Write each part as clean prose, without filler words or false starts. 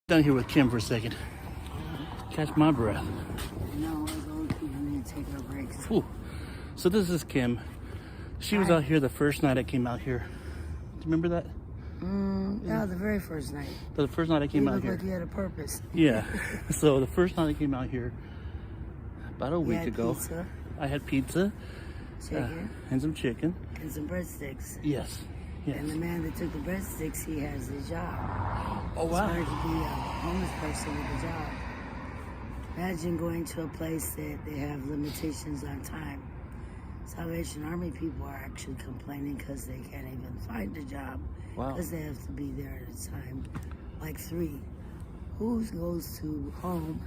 Down here with Kim for a second. Catch my breath. No, we need to take our breaks. Ooh. So this is Kim. She was out here the first night I came out here. Do you remember that? Yeah, the very first night. The first night I came You out looked here. like you had a purpose. Yeah. So the first night I came out here, about a You week had ago, pizza, I had pizza chicken, and some chicken. and some breadsticks. Yes. Yes. And the man that took the breadsticks, he has his job. Oh It's wow. hard to be a homeless person with a job. Imagine going to a place that they have limitations on time. Salvation Army people are actually complaining because they can't even find a job Wow. because they have to be there at a time, like 3. Who goes to home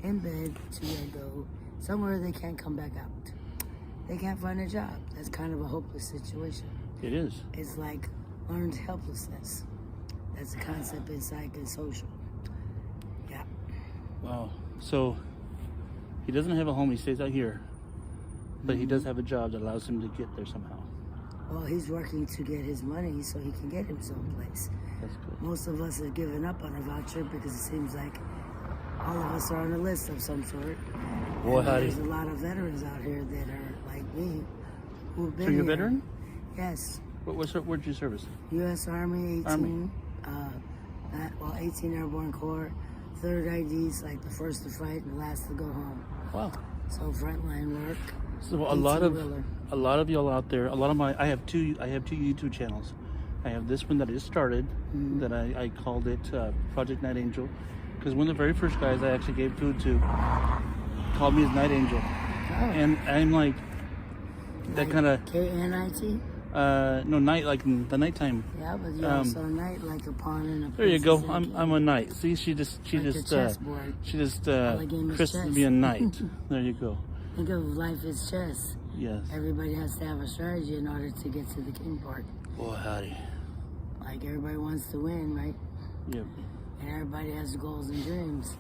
in bed to go somewhere they can't come back out? They can't find a job. That's kind of a hopeless situation. It is. It's like learned helplessness. That's a concept in psych and social. Yeah. Wow. So he doesn't have a home. He stays out here, but he does have a job that allows him to get there somehow. Well, he's working to get his money so he can get his own place. That's good. Most of us have given up on a voucher because it seems like all of us are on a list of some sort. Boy, And howdy. there's a lot of veterans out here that are like me, who've been So you're a here. veteran? Yes. Where'd you service? U.S. Army, 18. Army. 18 Airborne Corps. 3rd IDs, like the first to fight and the last to go home. Wow. So frontline work. So a lot of 18-wheeler. y'all out there. A lot of I have two YouTube channels. I have this one that I just started that I called it Project Night Angel, because one of the very first guys I actually gave food to called me his Night Angel, and I'm like that kind of KNIT? no night, like the nighttime. Yeah, but you also night like a pawn in a There you go. princess and I'm a knight. See, she Like just a chessboard. christened chess. me a knight. There you go. Think of life as chess. Yes. Everybody has to have a strategy in order to get to the king part. Boy, howdy. Like everybody wants to win, right? Yep. And everybody has goals and dreams.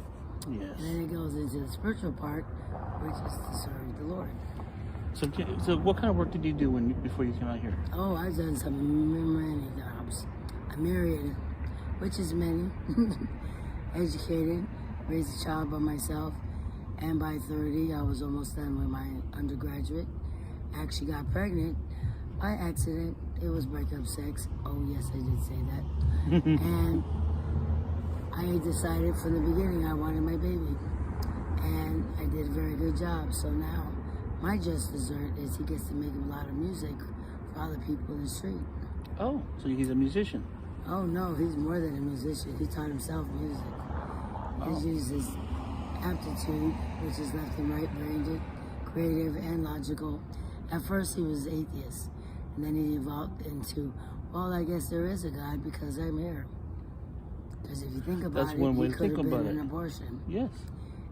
Yes. And then it goes into the spiritual part, which is to serve the Lord. So what kind of work did you do before you came out here? Oh, I've done some many jobs. I'm married, which is many. Educated, raised a child by myself. And by 30, I was almost done with my undergraduate. Actually got pregnant by accident. It was breakup sex. Oh, yes, I did say that. And I decided from the beginning I wanted my baby. And I did a very good job. So now, my just dessert is he gets to make a lot of music for other people in the street. Oh, so he's a musician. Oh, no, he's more than a musician. He taught himself music. He uses aptitude, which is left and right-brained, creative and logical. At first, he was atheist, and then he evolved into, well, I guess there is a God because I'm here. Because if you think about That's one way he to could think have been about an it. abortion. Yes.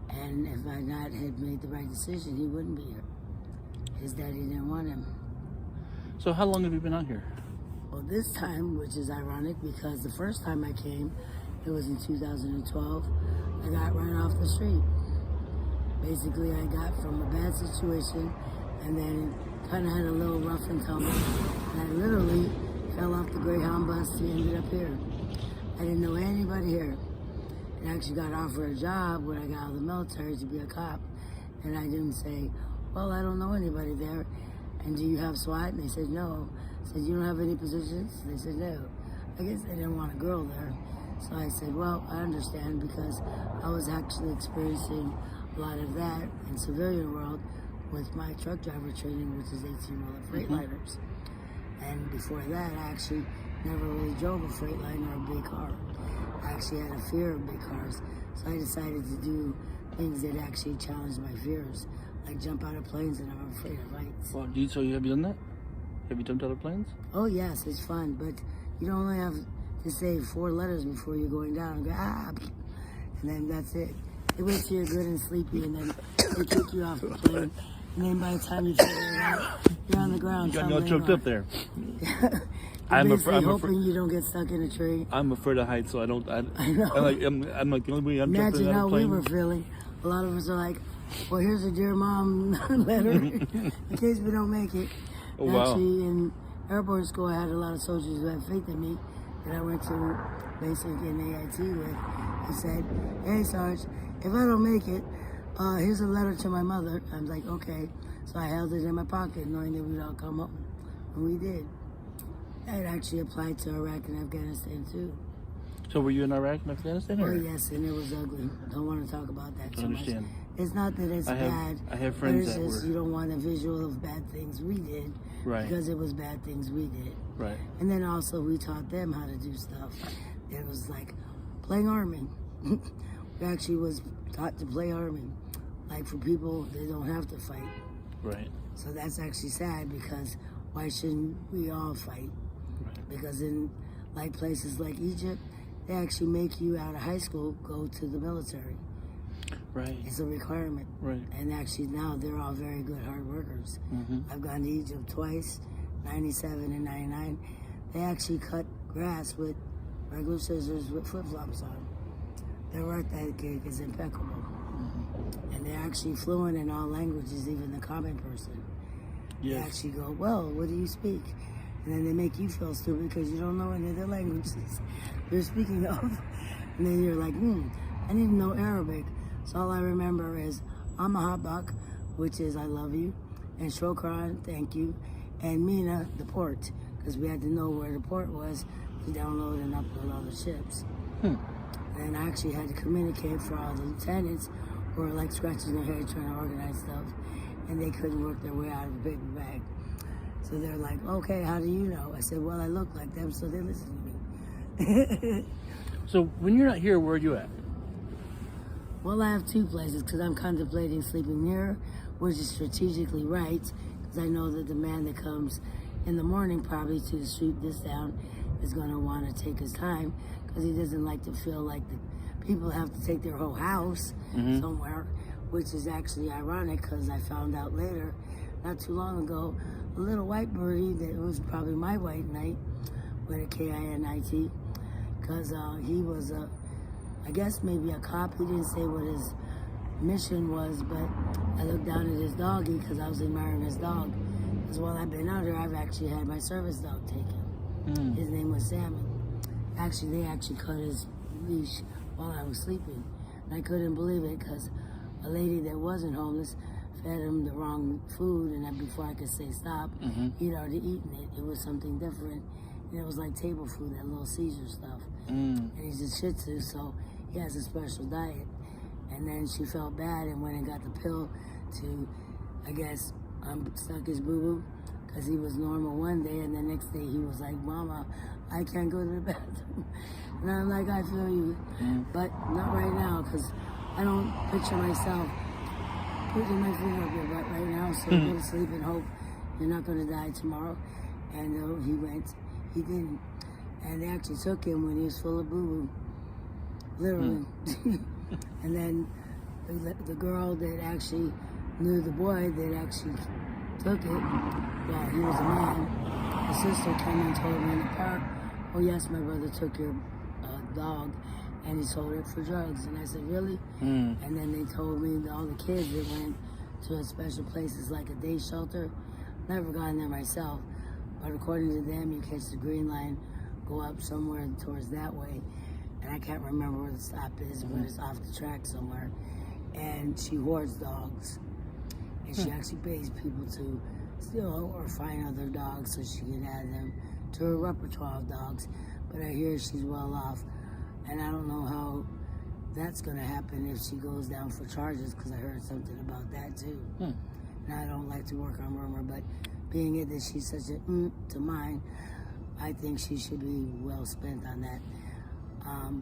And if I not had made the right decision, he wouldn't be here. His daddy didn't want him. So how long have you been out here? Well, this time, which is ironic because the first time I came, it was in 2012, I got run off the street. Basically, I got from a bad situation and then kind of had a little rough and tumble. And I literally fell off the Greyhound bus and ended up here. I didn't know anybody here. And I actually got offered a job when I got out of the military to be a cop. And I didn't say, well, I don't know anybody there. And do you have SWAT? And they said, no. I said, you don't have any positions? They said, no. I guess they didn't want a girl there. So I said, well, I understand because I was actually experiencing a lot of that in civilian world with my truck driver training, which is 18-wheeler Freightliners. And before that, I actually never really drove a Freightliner or a big car. I actually had a fear of big cars. So I decided to do things that actually challenged my fears, like jump out of planes, and I'm afraid of heights. Well, have you done that? Have you jumped out of planes? Oh yes, it's fun, but you don't only have to say 4 letters before you're going down and go, ah, and then that's it. They wait till you're good and sleepy, and then they kick you off the plane, and then by the time you figure it out, you're on the ground. You got me all choked up there. I'm hoping you don't get stuck in a tree. I'm afraid of heights, so I don't. I know. I'm like the only way I'm jumping Imagine out how of we plane. were feeling. A lot of us are like, well, here's a dear mom letter in case we don't make it. Oh, wow. Actually, in airborne school, I had a lot of soldiers who had faith in me that I went to basic in AIT with, he said, "Hey Sarge, if I don't make it, here's a letter to my mother." I'm like, okay. So I held it in my pocket knowing that we'd all come home. And we did. It actually applied to Iraq and Afghanistan too. So were you in Iraq and Afghanistan? Oh yes, and it was ugly. Don't want to talk about that I too much. understand. It's not that it's bad. I have friends but that it's just were. you don't want a visual of bad things we did. Right. Because it was bad things we did. Right. And then also we taught them how to do stuff. It was like playing army. We actually was taught to play army. Like for people, they don't have to fight. Right. So that's actually sad because why shouldn't we all fight? Right. Because in like places like Egypt, they actually make you out of high school go to the military. Right. It's a requirement. Right. And actually now they're all very good hard workers. Mm-hmm. I've gone to Egypt twice, 97 and 99. They actually cut grass with regular scissors with flip-flops on. Their work ethic is impeccable. Mm-hmm. And they're actually fluent in all languages, even the common person. Yes. They actually go, "Well, what do you speak?" And then they make you feel stupid because you don't know any of the languages they're speaking of. And then you're like, I need to know Arabic. So all I remember is Amahabak, which is I love you, and Shokran, thank you, and Mina, the port, because we had to know where the port was to download and upload all the ships. And I actually had to communicate for all the lieutenants who were like scratching their head trying to organize stuff, and they couldn't work their way out of the paper bag. So they're like, "Okay, how do you know?" I said, "Well, I look like them, so they listen to me." So when you're not here, where are you at? Well, I have two places because I'm contemplating sleeping here, which is strategically right, because I know that the man that comes in the morning probably to sweep this down is going to want to take his time because he doesn't like to feel like the people have to take their whole house somewhere, which is actually ironic because I found out later, not too long ago, a little white birdie that was probably my white knight with a KINIT, because he was I guess maybe a cop. He didn't say what his mission was, but I looked down at his doggy because I was admiring his dog. Because while I've been out here, I've actually had my service dog taken. His name was Sammy. Actually, they actually cut his leash while I was sleeping. And I couldn't believe it because a lady that wasn't homeless fed him the wrong food, and then before I could say stop, he'd already eaten it. It was something different. And it was like table food, that little Caesar stuff. And he's a Shih Tzu, so he has a special diet. And then she felt bad and went and got the pill to, I guess, stuck his boo-boo because he was normal one day, and the next day he was like, "Mama, I can't go to the bathroom." And I'm like, "I feel you, but not right now because I don't picture myself putting my finger up your butt right now, so go to sleep and hope you're not going to die tomorrow." And he went. He didn't. And they actually took him when he was full of boo-boo. Literally. And then the girl that actually knew the boy that actually took it, well, he was a man. His sister came and told me in the park, "Oh yes, my brother took your dog and he sold it for drugs." And I said, "Really?" And then they told me that all the kids that went to a special places like a day shelter, never gotten there myself, but according to them, you catch the green line, go up somewhere towards that way, and I can't remember where the stop is, but it's off the track somewhere, and she hoards dogs, and she actually pays people to steal or find other dogs so she can add them to her repertoire of dogs, but I hear she's well off, and I don't know how that's going to happen if she goes down for charges, because I heard something about that too. And I don't like to work on rumor, but being it that she's such a to mine, I think she should be well spent on that.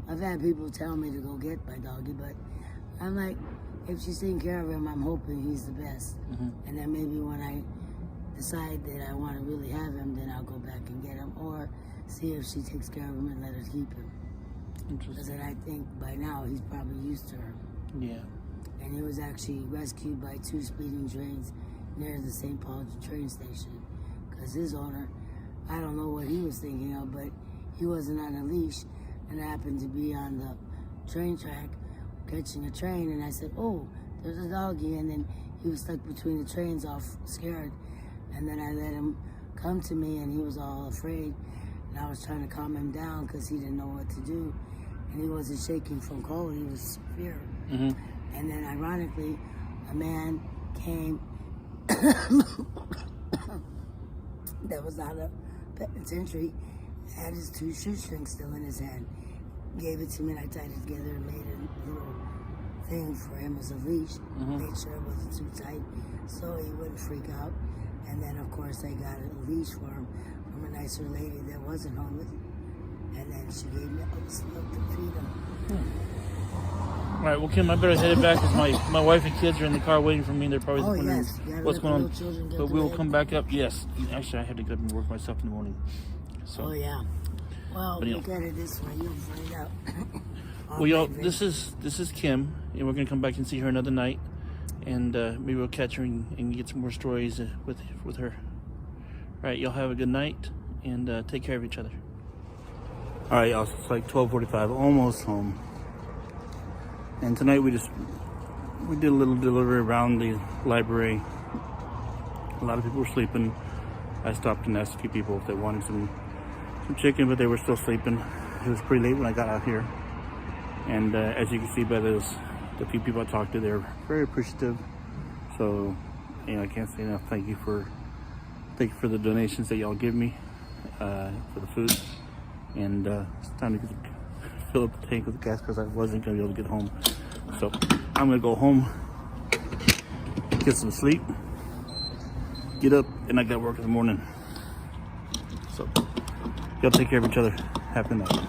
I've had people tell me to go get my doggy, but I'm like, if she's taking care of him, I'm hoping he's the best. And then maybe when I decide that I want to really have him, then I'll go back and get him, or see if she takes care of him and let her keep him. Because then I think by now he's probably used to her. Yeah. And he was actually rescued by 2 speeding trains near the St. Paul train station. Because his owner, I don't know what he was thinking of, but he wasn't on a leash and happened to be on the train track catching a train. And I said, "Oh, there's a doggy." And then he was stuck between the trains, all scared. And then I let him come to me, and he was all afraid. And and I was trying to calm him down because he didn't know what to do, and he wasn't shaking from cold, he was severe. Mm-hmm. And then ironically, a man came that was out of penitentiary, had his 2 shoestrings still in his hand, gave it to me, and I tied it together and made a little thing for him as a leash. Made sure it wasn't too tight so he wouldn't freak out. And then of course I got a leash for him from a nicer lady that wasn't homeless, and then she gave me a slip to feed him. All right, well, Kim, I better head back because my wife and kids are in the car waiting for me. They're probably wondering what's going on. But we will come back up. Yes, actually, I have to get up and work myself in the morning. So. Oh yeah. Well, But, look at it this way, you'll find out. Well, y'all, this is Kim, and we're gonna come back and see her another night, and maybe we'll catch her and get some more stories with her. All right, y'all have a good night, and take care of each other. All right, y'all. So it's like 12:45, almost home, and tonight we did a little delivery around the library. A lot of people were sleeping. I stopped and asked a few people if they wanted some chicken, but they were still sleeping. It was pretty late when I got out here. And as you can see by the few people I talked to, they're very appreciative. So, I can't say enough. Thank you for the donations that y'all give me for the food. And it's time to fill up the tank with gas because I wasn't gonna be able to get home. So I'm gonna go home, get some sleep, get up, and I got work in the morning. So y'all take care of each other. Have a good night.